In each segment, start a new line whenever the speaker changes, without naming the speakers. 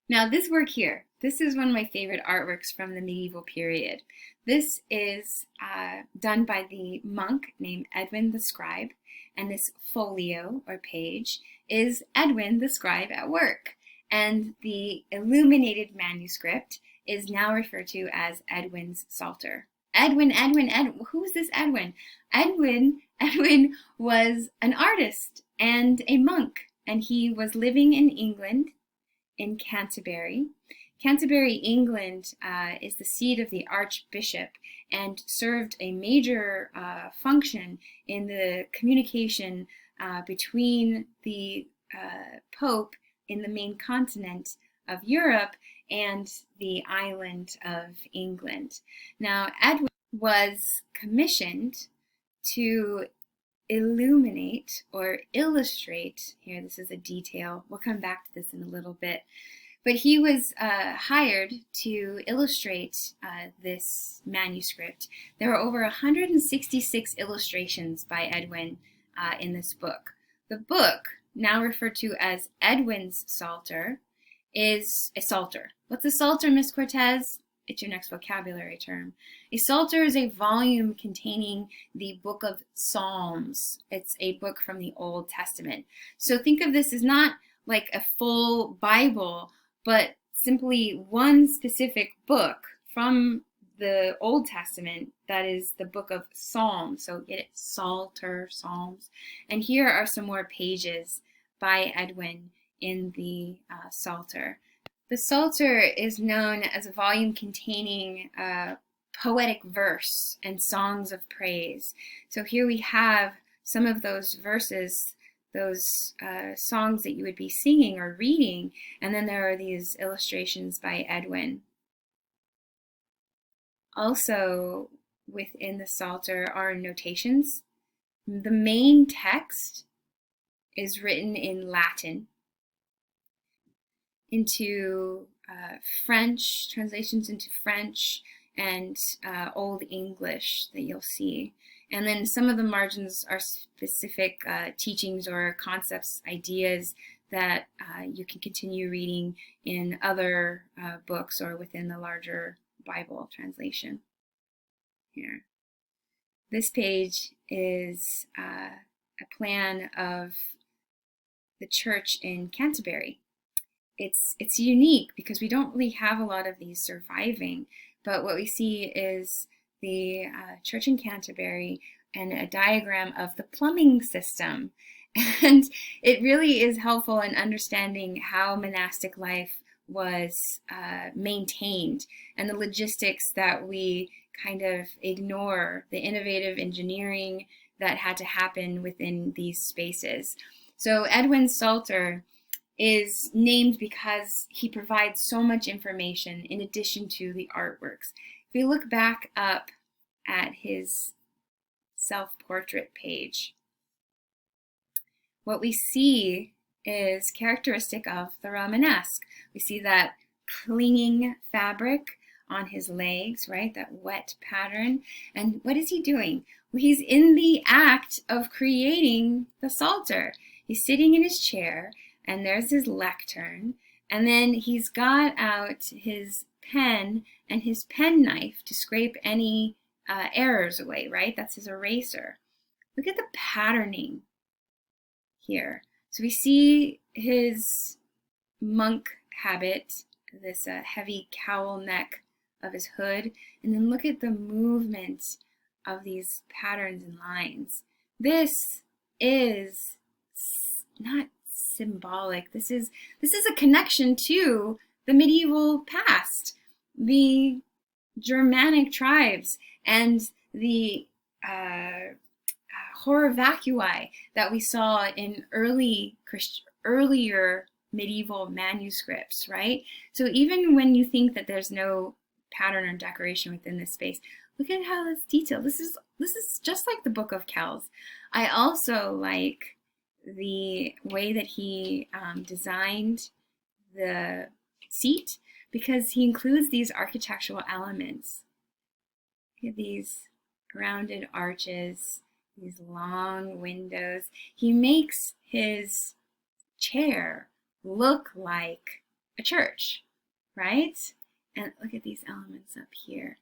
Now this work here, this is one of my favorite artworks from the medieval period. This is done by the monk named Eadwine the Scribe, and this folio or page is Eadwine the Scribe at work. And the illuminated manuscript is now referred to as Eadwine's Psalter. Edwin. Who is this Edwin? Edwin was an artist and a monk, and he was living in England in Canterbury. Canterbury, England is the seat of the Archbishop and served a major function in the communication between the Pope in the main continent of Europe and the island of England. Now, Edwin was commissioned to illuminate or illustrate, here this is a detail, we'll come back to this in a little bit, but he was hired to illustrate this manuscript. There are over 166 illustrations by Eadwine in this book. The book, now referred to as Eadwine's Psalter, is a psalter. What's a psalter, Miss Cortez? It's your next vocabulary term. A psalter is a volume containing the book of Psalms. It's a book from the Old Testament. So think of this as not like a full Bible, but simply one specific book from the Old Testament that is the book of Psalms. So get it, Psalter, Psalms. And here are some more pages by Eadwine in the Psalter. The Psalter is known as a volume containing poetic verse and songs of praise. So here we have some of those verses, those songs that you would be singing or reading, and then there are these illustrations by Eadwine. Also within the Psalter are notations. The main text is written in Latin into French, translations into French and Old English that you'll see. And then some of the margins are specific teachings or concepts, ideas that you can continue reading in other books or within the larger Bible translation. Here. This page is a plan of the church in Canterbury. It's unique because we don't really have a lot of these surviving, but what we see is the church in Canterbury and a diagram of the plumbing system. And it really is helpful in understanding how monastic life was maintained and the logistics that we kind of ignore, the innovative engineering that had to happen within these spaces. So Eadwine Psalter is named because he provides so much information in addition to the artworks. If we look back up at his self-portrait page, what we see is characteristic of the Romanesque. We see that clinging fabric on his legs, right? That wet pattern. And what is he doing? Well, he's in the act of creating the Psalter. He's sitting in his chair, and there's his lectern, and then he's got out his pen and his penknife to scrape any errors away, right? That's his eraser. Look at the patterning here. So we see his monk habit, this heavy cowl neck of his hood, and then look at the movement of these patterns and lines. This is not symbolic. This is a connection to the medieval past, the Germanic tribes, and the horror vacui that we saw in earlier medieval manuscripts, right? So even when you think that there's no pattern or decoration within this space, look at how it's detailed. This is just like the Book of Kells. I also like the way that he designed the seat because he includes these architectural elements. Look at these rounded arches, these long windows. He makes his chair look like a church, right? And look at these elements up here.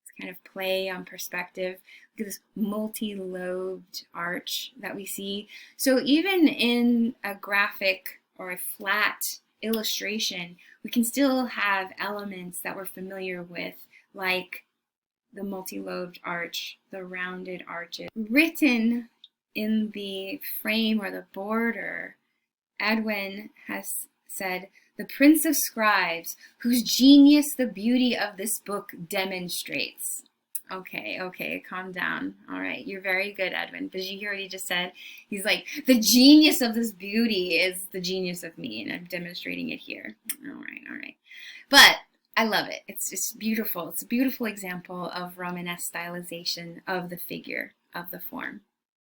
It's kind of play on perspective. Look at this multi-lobed arch that we see. So even in a graphic or a flat illustration, we can still have elements that we're familiar with, like the multi-lobed arch, the rounded arches. Written in the frame or the border, Eadwine has said, "The Prince of Scribes, whose genius the beauty of this book demonstrates." Okay, calm down. All right, you're very good, Eadwine. Did you hear what he just said? He's like, the genius of this beauty is the genius of me, and I'm demonstrating it here. All right. But I love it. It's just beautiful. It's a beautiful example of Romanesque stylization of the figure, of the form.